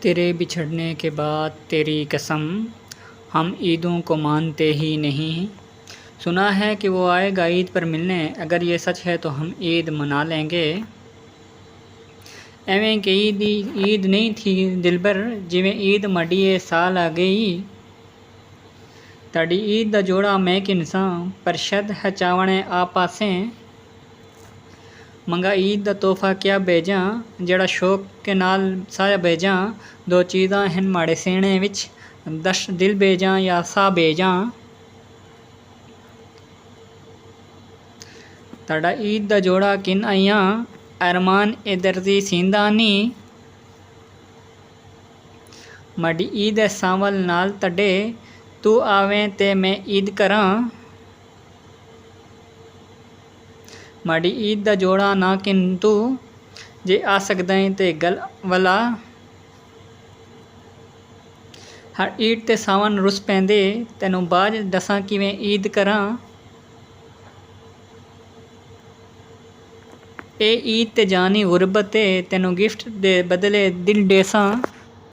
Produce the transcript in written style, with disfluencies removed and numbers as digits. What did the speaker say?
तेरे बिछड़ने के बाद तेरी कसम हम ईदों को मानते ही नहीं। सुना है कि वो आएगा ईद पर मिलने, अगर ये सच है तो हम ईद मना लेंगे। ਐਵੇਂ ਕਿ ईद नहीं थी दिलबर, जिवें ईद माड़ीए साल आ गई। ताड़ी ईद दा जोड़ा मैं किनसां, पर शद है चावणे आ पासें। मंगा ईद दा तोहफा क्या भेजां, जेड़ा शौक के नाल साया भेजां। दो चीज़ां हन माड़े सीने विच, दश दिल भेजां या सा भेजां। ताड़ा ईद दा जोड़ा किन आइयां, अरमान ए दर्दी सींदा नी। माड़ी ईद ए सांवल नाल तड़े, तू आवें ते मैं ईद करां। माड़ी ईद दा जोड़ा ना किंतु, जे आ सकदा है ते गल वला। हर ईद ते सावन रुस पैंदे, तैनूं बाज दसां किवें ईद करां। ए ईद ते जानी गुरबत, तैनूं गिफ्ट दे बदले दिल देसां।